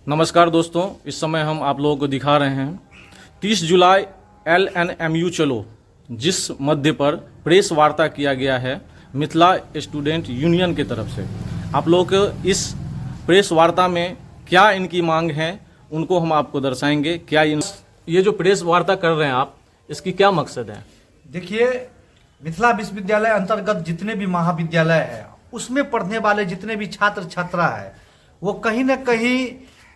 नमस्कार दोस्तों, इस समय हम आप लोगों को दिखा रहे हैं 30 जुलाई LNMU चलो, जिस मध्य पर प्रेस वार्ता किया गया है मिथिला स्टूडेंट यूनियन की तरफ से। आप लोग इस प्रेस वार्ता में क्या इनकी मांग है उनको हम आपको दर्शाएंगे। क्या ये जो प्रेस वार्ता कर रहे हैं आप, इसकी क्या मकसद है? देखिए, मिथिला विश्वविद्यालय अंतर्गत जितने भी महाविद्यालय है उसमें पढ़ने वाले जितने भी छात्र छात्रा है वो कहीं ना कहीं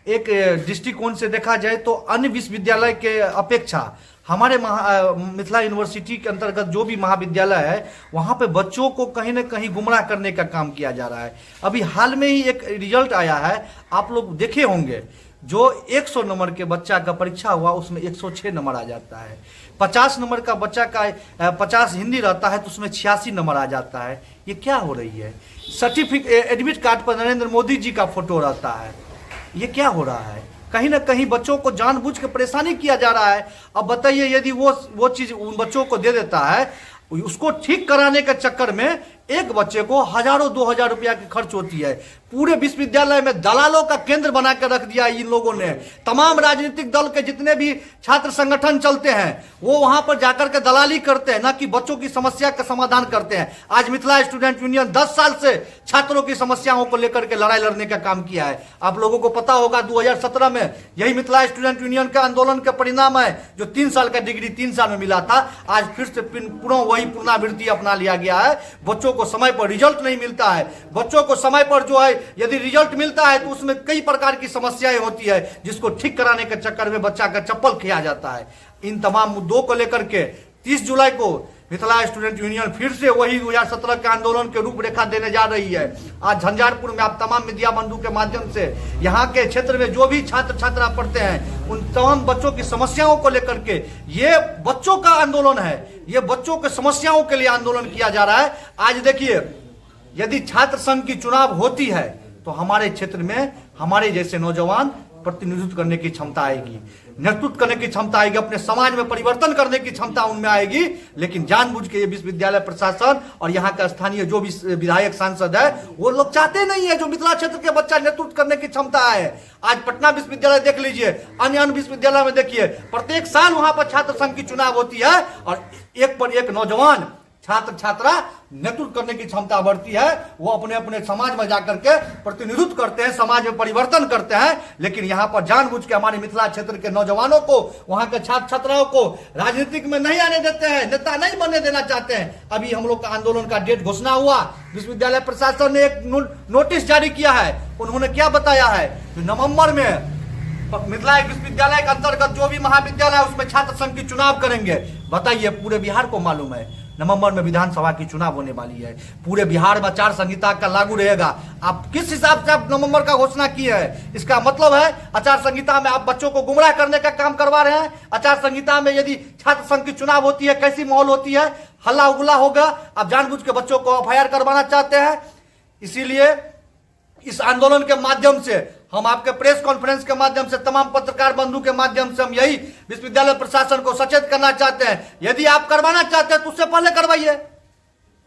एक दृष्टिकोण से देखा जाए तो अन्य विश्वविद्यालय के अपेक्षा हमारे मिथिला यूनिवर्सिटी के अंतर्गत जो भी महाविद्यालय है वहाँ पे बच्चों को कहीं ना कहीं गुमराह करने का काम किया जा रहा है। अभी हाल में ही एक रिजल्ट आया है, आप लोग देखे होंगे, जो 100 नंबर के बच्चा का परीक्षा हुआ उसमें 106 नंबर आ जाता है। 50 नंबर का बच्चा का 50 हिंदी रहता है तो उसमें 86 नंबर आ जाता है। ये क्या हो रही है? सर्टिफिकेट एडमिट कार्ड पर नरेंद्र मोदी जी का फोटो रहता है। ये क्या हो रहा है? कहीं ना कहीं बच्चों को जानबूझ के परेशानी किया जा रहा है। अब बताइए, यदि वो चीज उन बच्चों को दे देता है, उसको ठीक कराने के चक्कर में एक बच्चे को हजारों 2000 रुपया की खर्च होती है। पूरे विश्वविद्यालय में दलालों का केंद्र बना कर रख दिया इन लोगों ने। तमाम राजनीतिक दल के जितने भी छात्र संगठन चलते हैं वो वहां पर जाकर के दलाली करते हैं, ना कि बच्चों की समस्या का समाधान करते हैं। आज मिथिला स्टूडेंट यूनियन 10 साल से छात्रों की समस्याओं को लेकर के लड़ाई लड़ने का काम किया है। आप लोगों को पता होगा 2017 में यही मिथिला स्टूडेंट यूनियन का आंदोलन का परिणाम है, जो 3 साल का डिग्री 3 साल में मिला था, आज फिर से पुनः वही पुनरावृत्ति अपना लिया गया है। बच्चों को समय पर रिजल्ट नहीं मिलता है। बच्चों को समय पर जो है यदि रिजल्ट मिलता है तो उसमें कई प्रकार की समस्याएं होती है, जिसको ठीक कराने के चक्कर में बच्चा का चप्पल खिया जाता है। इन तमाम मुद्दों को लेकर के 30 जुलाई को मिथिला स्टूडेंट यूनियन फिर से वही 2017 के आंदोलन के रूपरेखा देने जा रही है। आज झंझारपुर में आप तमाम मीडिया बंधु के माध्यम से यहाँ के क्षेत्र में जो भी छात्र छात्रा पढ़ते हैं उन तमाम बच्चों की समस्याओं को लेकर के, ये बच्चों का आंदोलन है, ये बच्चों की समस्याओं के लिए आंदोलन किया जा रहा है। आज देखिए, यदि छात्र संघ की चुनाव होती है तो हमारे क्षेत्र में हमारे जैसे नौजवान प्रतिनिधित्व करने की क्षमता आएगी, नेतृत्व करने की क्षमता आएगी, अपने समाज में परिवर्तन करने की क्षमता उनमें आएगी। लेकिन जानबूझ के ये विश्वविद्यालय प्रशासन और यहाँ का स्थानीय जो भी विधायक सांसद है वो लोग चाहते नहीं है जो मिथिला क्षेत्र के बच्चा नेतृत्व करने की क्षमता है। आज पटना विश्वविद्यालय देख लीजिए, अन्य विश्वविद्यालय में देखिए, प्रत्येक साल वहां पर छात्र संघ की चुनाव होती है और एक पर एक नौजवान छात्र छात्रा नेतृत्व करने की क्षमता बढ़ती है। वो अपने अपने समाज में जाकर के प्रतिनिधित्व करते हैं, समाज में परिवर्तन करते हैं। लेकिन यहाँ पर जानबूझ के हमारे मिथिला क्षेत्र के नौजवानों को, वहां के छात्र छात्राओं को राजनीतिक में नहीं आने देते हैं, नेता नहीं बनने देना चाहते हैं। अभी हम लोग का आंदोलन का डेट घोषणा हुआ, विश्वविद्यालय प्रशासन ने एक नोटिस जारी किया है। उन्होंने क्या बताया है? नवंबर में मिथिला विश्वविद्यालय के अंतर्गत जो भी महाविद्यालय है उसमें छात्र संघ की चुनाव करेंगे। बताइए, पूरे बिहार को मालूम है नवंबर में विधानसभा की चुनाव होने वाली है। पूरे बिहार में आचार संहिता का लागू रहेगा। आप किस हिसाब से आप नवंबर का घोषणा की है? इसका मतलब है आचार संहिता में आप बच्चों को गुमराह करने का काम करवा रहे हैं। आचार संहिता में यदि छात्र संघ की चुनाव होती है, कैसी माहौल होती है? हल्ला उगला होगा। आप जानबूझ के बच्चों को FIR करवाना चाहते हैं। इसीलिए इस आंदोलन के माध्यम से हम आपके प्रेस कॉन्फ्रेंस के माध्यम से, तमाम पत्रकार बंधु के माध्यम से हम यही विश्वविद्यालय प्रशासन को सचेत करना चाहते हैं, यदि आप करवाना चाहते हैं तो उससे पहले करवाइए।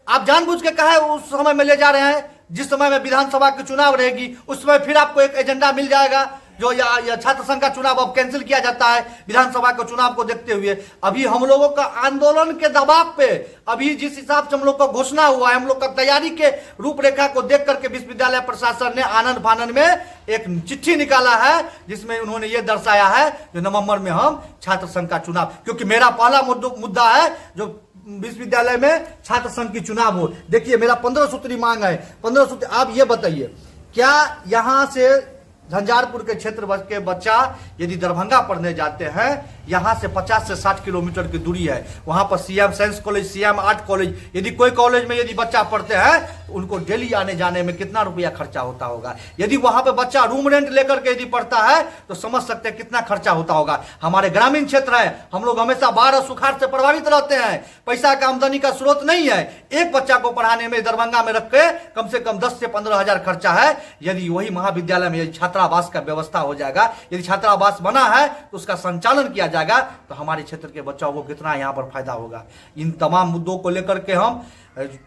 आप जानबूझ के कहे उस समय में ले जा रहे हैं जिस समय में विधानसभा की चुनाव रहेगी, उस समय फिर आपको एक एजेंडा मिल जाएगा जो या छात्र संघ का चुनाव अब कैंसिल किया जाता है विधानसभा के चुनाव को देखते हुए। अभी हम लोगों का आंदोलन के दबाव पे, अभी जिस हिसाब से हम लोग का घोषणा हुआ है, हम लोग का तैयारी के रूपरेखा को देख करके विश्वविद्यालय प्रशासन ने आनंद फानंद में एक चिट्ठी निकाला है जिसमें उन्होंने ये दर्शाया है जो नवंबर में हम छात्र संघ का चुनाव, क्योंकि मेरा पहला मुद्दा है जो विश्वविद्यालय में छात्र संघ की चुनाव हो। देखिए, मेरा 15 सूत्री मांग है। 15 सूत्री, आप ये बताइए, क्या यहां से झंझारपुर के क्षेत्र के बच्चा यदि दरभंगा पढ़ने जाते हैं, यहाँ से 50 से 60 किलोमीटर की दूरी है, वहां पर CM science college, CM art college, यदि कोई कॉलेज में यदि बच्चा पढ़ते हैं उनको डेली आने जाने में कितना रुपया खर्चा होता होगा। यदि वहां पे बच्चा रूम रेंट लेकर के यदि पढ़ता है तो समझ सकते हैं कितना खर्चा होता होगा। हमारे ग्रामीण क्षेत्र है, हम लोग हमेशा बाढ़ और सुखाड़ से प्रभावित रहते हैं, पैसा का आमदनी का स्रोत नहीं है। एक बच्चा को पढ़ाने में दरभंगा में रख के कम से कम 10 से 15 हजार खर्चा है। यदि वही महाविद्यालय में छात्रावास का व्यवस्था हो जाएगा, यदि छात्रावास बना है तो उसका संचालन किया जाएगा तो हमारे क्षेत्र के बच्चों को कितना यहाँ पर फायदा होगा। इन तमाम मुद्दों को लेकर के हम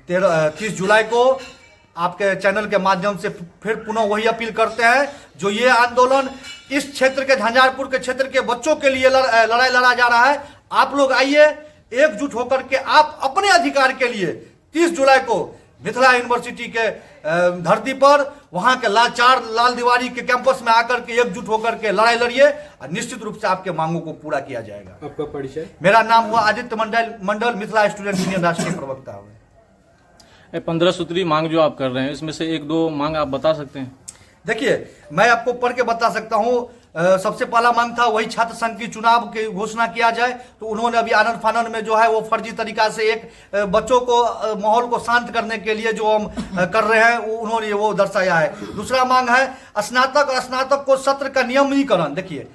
30 जुलाई को आपके चैनल के माध्यम से फिर पुनः वही अपील करते हैं, जो ये आंदोलन इस क्षेत्र के झंझारपुर के क्षेत्र के बच्चों के लिए लड़ाई लड़ा जा रहा है। आप लोग आइए, एकजुट होकर के आप अपने अधिकार के लिए 30 जुलाई को मिथिला यूनिवर्सिटी के धरती पर वहां के लाल दीवारी के कैंपस में आकर के एकजुट होकर के लड़ाई लड़िए और निश्चित रूप से आपके मांगों को पूरा किया जाएगा। आपका परिचय? मेरा नाम हुआ आदित्य मंडल, मिथिला स्टूडेंट यूनियन राष्ट्रीय प्रवक्ता हुए। 15 सूत्री मांग जो आप कर रहे हैं, इसमें से एक दो मांग आप बता सकते हैं? देखिए, मैं आपको पढ़ के बता सकता हूँ। सबसे पहला मांग था वही छात्र संघ की चुनाव की घोषणा किया जाए, तो उन्होंने अभी आनंद फानन में जो है वो फर्जी तरीका से एक बच्चों को माहौल को शांत करने के लिए जो हम कर रहे हैं उन्होंने वो दर्शाया है। दूसरा मांग है स्नातक और स्नातक को सत्र का नियमितीकरण। देखिए,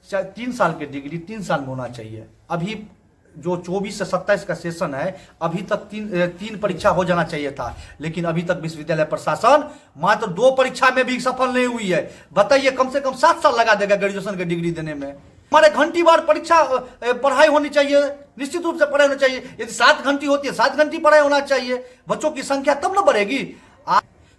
3 साल की डिग्री 3 साल में होना चाहिए। अभी जो 24 से 27 का सेशन है, अभी तक तीन परीक्षा हो जाना चाहिए था, लेकिन अभी तक विश्वविद्यालय प्रशासन मात्र 2 परीक्षा में भी सफल नहीं हुई है। बताइए, कम से कम 7 साल लगा देगा ग्रेजुएशन की डिग्री देने में। हमारे घंटी बार परीक्षा पढ़ाई होनी चाहिए, निश्चित रूप से पढ़ाई होनी चाहिए। यदि 7 घंटी होती है, 7 घंटी पढ़ाई होना चाहिए। बच्चों की संख्या तब न बढ़ेगी।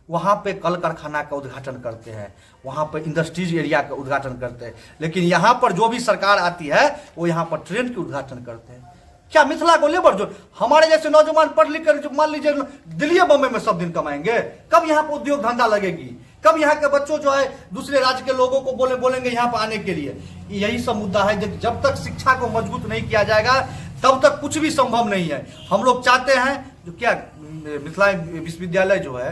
वहां पे कल कारखाना का उद्घाटन करते हैं, वहां पे इंडस्ट्रीज एरिया का उद्घाटन करते हैं, लेकिन यहाँ पर जो भी सरकार आती है वो यहाँ पर ट्रेन के उद्घाटन करते हैं। क्या मिथिला को लेबर जो हमारे जैसे नौजवान पढ़ लिख कर मान लीजिए दिल्ली बम्बई में सब दिन कमाएंगे? कब यहाँ पर उद्योग धंधा लगेगी? कब यहाँ के बच्चों जो है दूसरे राज्य के लोगों को बोलेंगे यहाँ पर आने के लिए? यही सब मुद्दा है। जब तक शिक्षा को मजबूत नहीं किया जाएगा तब तक कुछ भी संभव नहीं है। हम लोग चाहते हैं जो क्या मिथिला विश्वविद्यालय जो है,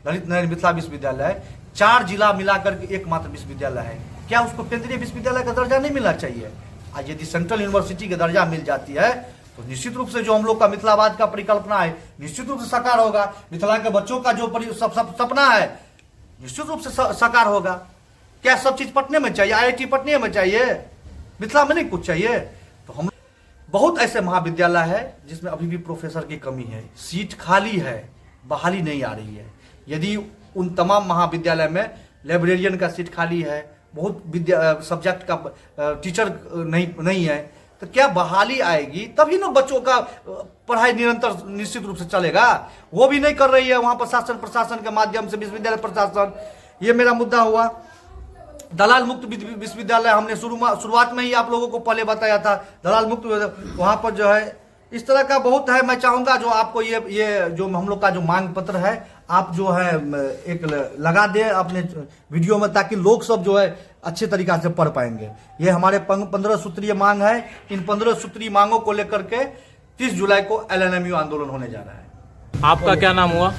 ललित नारायण मिथिला विश्वविद्यालय 4 जिला मिलाकर के एकमात्र विश्वविद्यालय है। क्या उसको केंद्रीय विश्वविद्यालय का दर्जा नहीं मिलना चाहिए? आज यदि सेंट्रल यूनिवर्सिटी का दर्जा मिल जाती है तो निश्चित रूप से जो हम लोग का मिथिलावाद का परिकल्पना है निश्चित रूप से साकार होगा। मिथिला के बच्चों का जो सपना है निश्चित रूप से साकार होगा। क्या सब चीज पटने में चाहिए? IIT पटने में चाहिए, मिथिला में नहीं कुछ चाहिए? तो हम बहुत ऐसे महाविद्यालय है जिसमें अभी भी प्रोफेसर की कमी है, सीट खाली है, बहाली नहीं आ रही है। यदि उन तमाम महाविद्यालय में लाइब्रेरियन का सीट खाली है, बहुत सब्जेक्ट का टीचर नहीं है, तो क्या बहाली आएगी? तभी ना बच्चों का पढ़ाई निरंतर निश्चित रूप से चलेगा। वो भी नहीं कर रही है वहां प्रशासन के माध्यम से, विश्वविद्यालय प्रशासन। ये मेरा मुद्दा हुआ। दलाल मुक्त विश्वविद्यालय हमने शुरुआत में ही आप लोगों को पहले बताया था, दलाल मुक्त वहां पर जो है इस तरह का बहुत है। मैं चाहूंगा जो आपको ये जो हम लोग का जो मांग पत्र है आप जो है एक लगा दे अपने वीडियो में, ताकि लोग सब जो है अच्छे तरीका से पढ़ पाएंगे। ये हमारे 15 सूत्रीय मांग है। इन 15 सूत्रीय मांगों को लेकर के 30 जुलाई को LNMU आंदोलन होने जा रहा है। आपका क्या नाम हुआ?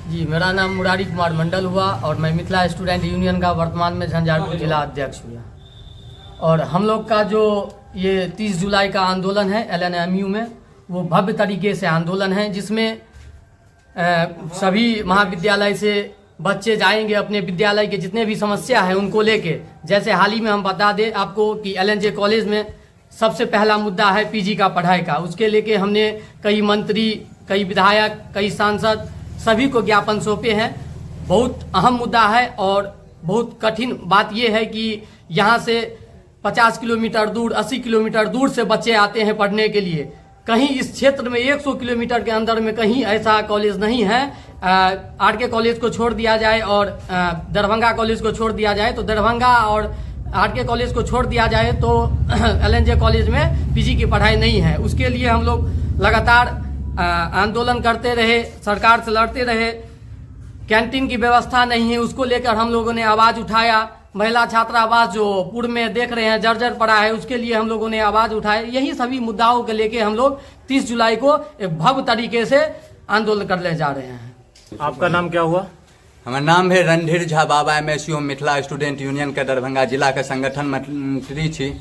जी, मेरा नाम मुरारी कुमार मंडल हुआ और मैं मिथिला स्टूडेंट यूनियन का वर्तमान में झंझारपुर जिला अध्यक्ष हुआ। और हम लोग का जो ये 30 जुलाई का आंदोलन है LNMU में, वो भव्य तरीके से आंदोलन है, जिसमें सभी महाविद्यालय से बच्चे जाएंगे अपने विद्यालय के जितने भी समस्या है उनको लेके। जैसे हाल ही में हम बता दें आपको कि LNJ कॉलेज में सबसे पहला मुद्दा है PG का पढ़ाई का। उसके लेके हमने कई मंत्री, कई विधायक, कई सांसद सभी को ज्ञापन सौंपे हैं। बहुत अहम मुद्दा है और बहुत कठिन बात यह है कि यहाँ से 50 किलोमीटर दूर, 80 किलोमीटर दूर से बच्चे आते हैं पढ़ने के लिए। कहीं इस क्षेत्र में 100 किलोमीटर के अंदर में कहीं ऐसा कॉलेज नहीं है। RK कॉलेज को छोड़ दिया जाए और दरभंगा कॉलेज को छोड़ दिया जाए तो दरभंगा और RK कॉलेज को छोड़ दिया जाए तो LNJ कॉलेज में PG की पढ़ाई नहीं है। उसके लिए हम लोग लगातार आंदोलन करते रहे, सरकार से लड़ते रहे। कैंटीन की व्यवस्था नहीं है, उसको लेकर हम लोगों ने आवाज़ उठाया। महिला छात्रावास जो पूर्व में देख रहे हैं जर्जर पड़ा है, उसके लिए हम लोगों ने आवाज़ उठाई। यही सभी मुद्दाओं के लेके हम लोग 30 जुलाई को एक भव्य तरीके से आंदोलन करने जा रहे हैं। आपका नाम क्या हुआ? हमारा नाम है रणधीर झा बाबा, MSU मिथिला स्टूडेंट यूनियन के दरभंगा जिला के संगठन मंत्री छी।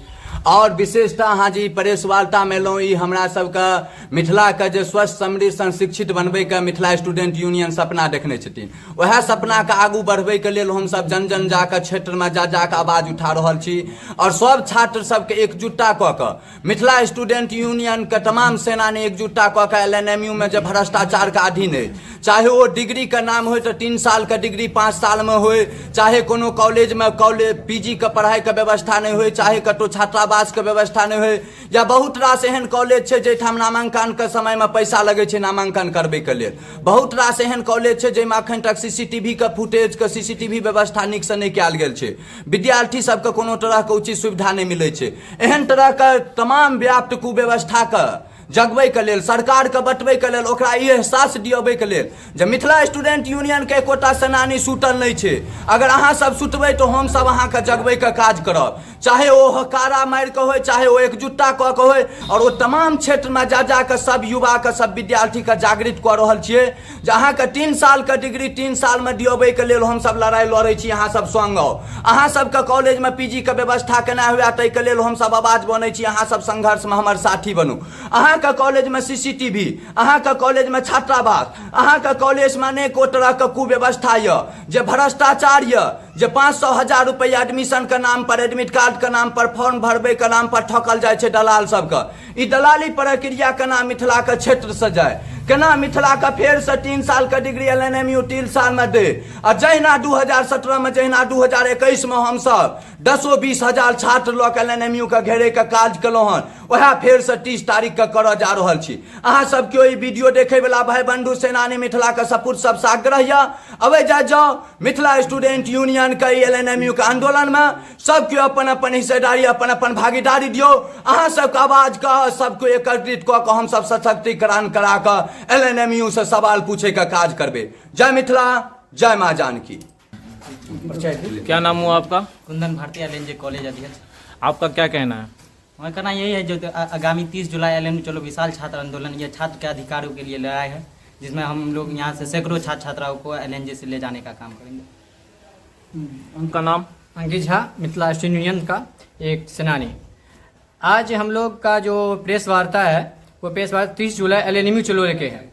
और विशेषतः हाँ जी प्रेस वार्ता में लो हमरा सबका मिथिला के जो स्वस्थ समृद्ध शिक्षित बनबे के मिथिला स्टूडेंट यूनियन सपना देखने छथिन। वह सपना के आगू बढ़बे के लिए हम सब जन जन जाकर क्षेत्र में जा जाकर आवाज उठा रहल छी और सब छात्र सबके एकजुटता कऽ के मिथिला स्टूडेंट यूनियन के तमाम सेना ने एकजुटता कऽ के LNMU में जो भ्रष्टाचार का अधीन है, चाहे वो डिग्री का नाम हो तो 3 साल का डिग्री 5 साल में हो, चाहे कोनो कॉलेज में PG के पढ़ाई के व्यवस्था नहीं हो, चाहे कतो छात्रा छात्रावासके व्यवस्था नहि होइ, या बहुत रास एहन कॉलेज छै जाहिठाम नामांकनके समयमे पैसा लगै छै नामांकन करबैके लेल। बहुत रास एहन कॉलेज छै जाहिमे अखन तक सीसीटीवीके फुटेजके सीसीटीवी व्यवस्था नीकसँ नहि कयल गेल छै, विद्यार्थी सबके कोनो तरहके उचित सुविधा नहि मिलै छै। एहन तरहके तमाम व्याप्त कुव्यवस्थाके जगबैके लेल, सरकारके बतबैके लेल, ओकरा ई एहसास दियबैके लेल जे मिथिला स्टूडेंट यूनियनके एकोटा सेनानी सुतल नहि छै। अगर अहाँ सब सुतबै तऽ हमसब अहाँके जगबैके काज करब, चाहे ओ हकारा मारिके होय, चाहे ओ एकजुटता कऽ के होय। और ओ तमाम क्षेत्रमे जा के सब युवाके, सब विद्यार्थीके जागृत कऽ रहल छियै जे अहाँके 3 सालके डिग्री 3 सालमे दियबैके लेल हमसब लड़ाई लड़ै छी, अहाँ सब संग आउ। अहाँ सबके कॉलेजमे पीजी के व्यवस्था केना हुए ताहिके लेल हमसब आवाज बनै छी, अहाँ सब संघर्षमे हमर साथी बनू। अहाँके कॉलेजमे सीसीटीवी, अहाँके कॉलेजमे छात्रावास, अहाँके कॉलेजमे अनेको तरहके कुव्यवस्था यऽ, जे भ्रष्टाचार यऽ, जे 500,000 रुपैआ एडमिशनके नाम पर, एडमिट कार्डके नाम पर, फॉर्म भरबैके नाम पर ठकल जाइ छै दलाल सबके। ई दलाली प्रक्रिया केना मिथिलाके क्षेत्रसँ जाय, केना मिथिलाके फेरसँ 3 सालके डिग्री LNMU 3 सालमे दे। आ जहिना 2017 जहिना 2021 में हमसब 10-20 हजार छात्र लऽ के LNMU के घेरे के काज केलहुँ हन, वएह फेरसँ 30 तारीख के करऽ जा रहल छी। अहाँ सब केओ ई वीडियो देखे वाला भाई बंधु सेनानी मिथिला के सपूत सबसे आग्रह यऽ, अबे जाओ मिथिला स्टूडेंट यूनियन के LNMU के आंदोलन में सब केओ अपन अपन हिस्सेदारी, अपन अपन भागीदारी दियो। अहाँ सबके आवाज के सबको एकत्रित कऽ के हम सब सशक्तिकरण करा के LNMU से सवाल पूछे का काज करबे। जय मिथिला, जय माँ जानकी। क्या नाम हुआ आपका? कुंदन भारती LNJ कॉलेज अध्यक्ष। आपका क्या कहना है? हमारा कहना यही है जो आगामी 30 जुलाई LNMU चलो विशाल छात्र आंदोलन, ये छात्र के अधिकारों के लिए लड़ाई है, जिसमें हम लोग यहाँ से सैकड़ों छात्र छात्राओं को LNJ से ले जाने का काम करेंगे। उनका नाम? अंकित झा, मिथिला स्टूडेंट यूनियन का एक सेनानी। आज हम लोग का जो प्रेस वार्ता है वो प्रेस वार्ता 30 जुलाई LNMU चलो लेके है।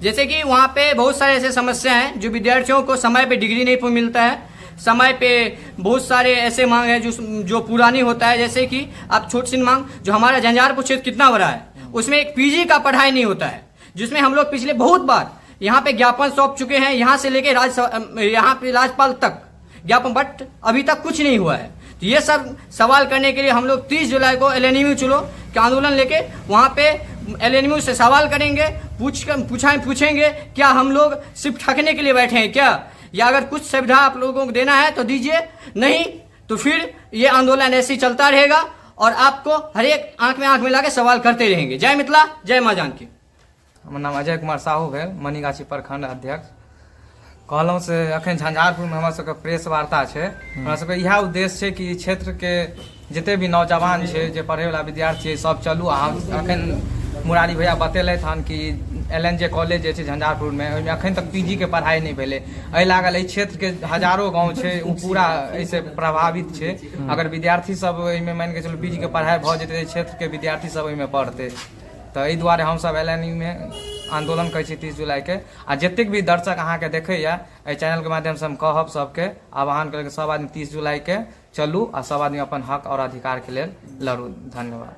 जैसे कि वहाँ पे बहुत सारे ऐसे समस्या हैं जो विद्यार्थियों को समय पे डिग्री नहीं मिलता है, समय पे बहुत सारे ऐसे मांग है जो पूरा नहीं होता है। जैसे कि आप छोटी सी मांग, जो हमारा झंझारपुर क्षेत्र कितना बड़ा है, उसमें एक पीजी का पढ़ाई नहीं होता है, जिसमें हम लोग पिछले बहुत बार यहाँ पे ज्ञापन सौंप चुके हैं, यहाँ से लेके यहाँ पे राज्यपाल तक ज्ञापन, बट अभी तक कुछ नहीं हुआ है। तो ये सब सवाल करने के लिए हम लोग 30 जुलाई को LNMU चलो के आंदोलन लेके वहाँ पे LNMU से सवाल करेंगे, पूछेंगे क्या हम लोग सिर्फ ठगने के लिए बैठे हैं क्या, या अगर कुछ सुविधा आप लोगों को देना है तो दीजिए, नहीं तो फिर ये आंदोलन ऐसे ही चलता रहेगा और आपको हर एक आंख में आंख मिला के सवाल करते रहेंगे। जय मिथिला, जय माँ जानकी। हमर नाम अजय कुमार साहू भेल, मनीगाछी प्रखंड अध्यक्ष। कहलहुँ से अखन झंझारपुरमे हमर सबके प्रेस वार्ता छै। हमरा सबके इएह उद्देश्य छै कि क्षेत्र के जते भी नौजवान छै, जे पढ़े वाला विद्यार्थी छै, सब चलू। अखन मुरारी भैया बतेलथि हन कि LNJ कॉलेज जे छै झंझारपुरमे, ओहिमे अखन तक पीजी के पढ़ाई नहीं भेलै। एहि लागल एहि क्षेत्र के हजारों गाँव छै ओ पूरा एहिसे प्रभावित छै। अगर विद्यार्थी सब एहिमे मान के चलू पीजी के पढ़ाई भऽ जेतै, क्षेत्र के विद्यार्थी सब एहिमे पढ़तै। तो एहि दुआरे हमसब LNMU में आंदोलन करै छी 30 जुलाई के। आ जतेक भी दर्शक अहाँके देखैया एहि चैनल के माध्यम से हम कहब सबके आह्वान करके सब आदमी 30 जुलाई के चलू आ सब आदमी अपन हक और अधिकार के लिए लड़ू। धन्यवाद।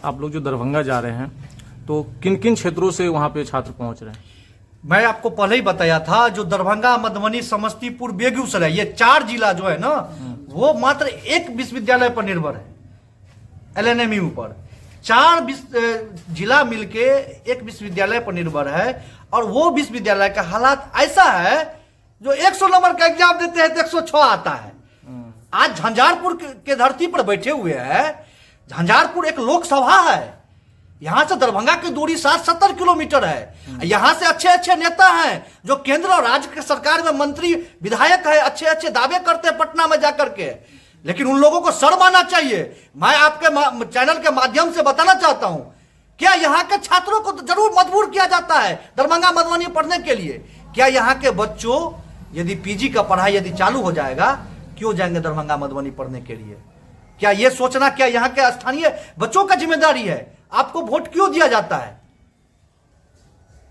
आप लोग जो दरभंगा जा रहे हैं तो किन किन क्षेत्रों से वहाँ पे छात्र पहुँच रहे हैं? मैं आपको पहले ही बताया था, जो दरभंगा, मधुबनी, समस्तीपुर, बेगूसराय, ये 4 जिला जो है ना, वो मात्र एक विश्वविद्यालय पर निर्भर है, LNMU पर। 4 जिला मिलके एक विश्वविद्यालय पर निर्भर है, और वो विश्वविद्यालय का हालात ऐसा है जो 100 नंबर का एग्जाम देते हैं तो 106 आता है। आज झंझारपुर के धरती पर बैठे हुए हैं। झंझारपुर एक लोकसभा है, यहां से दरभंगा की दूरी 60-70 किलोमीटर है। यहां से अच्छे अच्छे नेता हैं जो केंद्र और राज्य के सरकार में मंत्री विधायक है, अच्छे अच्छे दावे करते हैं पटना में जाकर के, लेकिन उन लोगों को शर्म आना चाहिए। मैं आपके चैनल के माध्यम से बताना चाहता हूं, क्या यहाँ के छात्रों को तो जरूर मजबूर किया जाता है दरभंगा मधुबनी पढ़ने के लिए। क्या यहाँ के बच्चों, यदि पीजी का पढ़ाई यदि चालू हो जाएगा, क्यों जाएंगे दरभंगा मधुबनी पढ़ने के लिए? क्या यह सोचना क्या यहाँ के स्थानीय बच्चों का जिम्मेदारी है? आपको वोट क्यों दिया जाता है?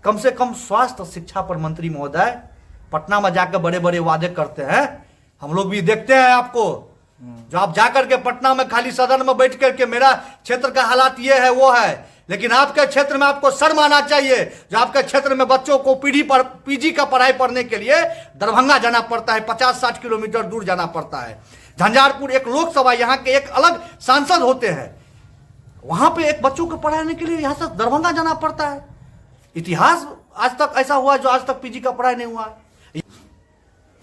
कम से कम स्वास्थ्य शिक्षा पर मंत्री महोदय पटना में जाकर बड़े बड़े वादे करते हैं, हम लोग भी देखते हैं आपको, जो आप जाकर के पटना में खाली सदन में बैठ करके मेरा क्षेत्र का हालात ये है वो है, लेकिन आपके क्षेत्र में आपको शर्म आना चाहिए, जो आपके क्षेत्र में बच्चों को पीजी का पढ़ाई पढ़ने के लिए दरभंगा जाना पड़ता है, 50-60 किलोमीटर दूर जाना पड़ता है। झंझारपुर एक लोकसभा, यहाँ के एक अलग सांसद होते हैं, वहां पे एक बच्चों को पढ़ाने के लिए यहां से दरभंगा जाना पड़ता है। इतिहास आज तक ऐसा हुआ जो आज तक पीजी का पढ़ाई नहीं हुआ।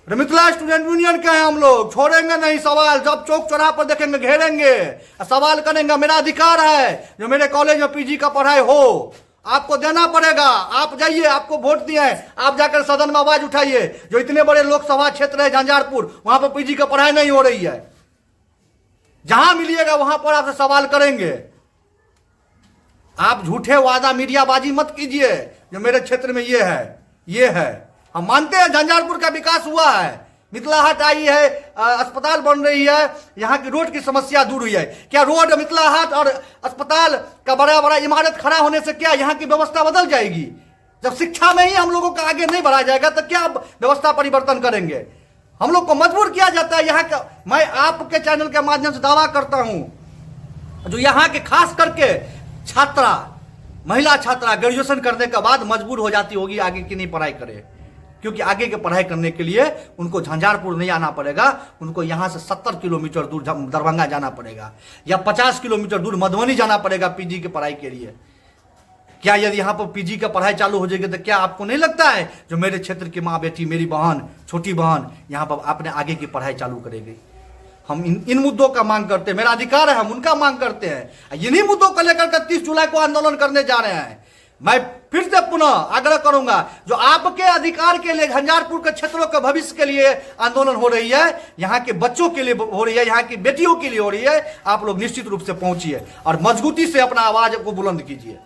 मिथिला स्टूडेंट यूनियन के हैं हम लोग, छोड़ेंगे नहीं सवाल। जब चौक चौराहा पर देखेंगे घेरेंगे, सवाल करेंगे। मेरा अधिकार है जो मेरे कॉलेज में पीजी का पढ़ाई हो, आपको देना पड़ेगा। आप जाइए, आपको वोट दिए हैं, आप जाकर सदन में आवाज उठाइए। जो इतने बड़े लोकसभा क्षेत्र है झंझारपुर, वहां पर पीजी का पढ़ाई नहीं हो रही है। जहां मिलिएगा वहां पर आपसे सवाल करेंगे। आप झूठे वादा मीडियाबाजी मत कीजिए जो मेरे क्षेत्र में ये है। हम मानते हैं झंझारपुर का विकास हुआ है, मिथिला हाट आई है, अस्पताल बन रही है, यहाँ की रोड की समस्या दूर हुई है। क्या रोड, मिथिला हाट और अस्पताल का बड़ा बड़ा इमारत खड़ा होने से क्या यहाँ की व्यवस्था बदल जाएगी? जब शिक्षा में ही हम लोगों का आगे नहीं बढ़ा जाएगा तो क्या व्यवस्था परिवर्तन करेंगे? हम लोग को मजबूर किया जाता है यहाँ का। मैं आपके चैनल के माध्यम से दावा करता हूं, जो यहाँ के खास करके छात्रा, महिला छात्रा ग्रेजुएशन करने के बाद मजबूर हो जाती होगी आगे की नहीं पढ़ाई करे, क्योंकि आगे की पढ़ाई करने के लिए उनको झंझारपुर नहीं आना पड़ेगा, उनको यहाँ से 70 किलोमीटर दूर दरभंगा जाना पड़ेगा या 50 किलोमीटर दूर मधुबनी जाना पड़ेगा पीजी की पढ़ाई के लिए। क्या यदि यहाँ पर पीजी का पढ़ाई चालू हो जाएगी तो क्या आपको नहीं लगता है जो मेरे क्षेत्र की माँ बेटी, मेरी बहन, छोटी बहन यहाँ पर अपने आगे की पढ़ाई चालू करेगी? हम इन मुद्दों का मांग करते हैं, मेरा अधिकार है, हम उनका मांग करते हैं। इन्हीं मुद्दों को लेकर 30 जुलाई को आंदोलन करने जा रहे हैं। मैं फिर से पुनः आग्रह करूंगा, जो आपके अधिकार के लिए, झंझारपुर के क्षेत्रों के भविष्य के लिए आंदोलन हो रही है, यहाँ के बच्चों के लिए हो रही है, यहाँ की बेटियों के लिए हो रही है, आप लोग निश्चित रूप से पहुंचिए और मजबूती से अपना आवाज को बुलंद कीजिए।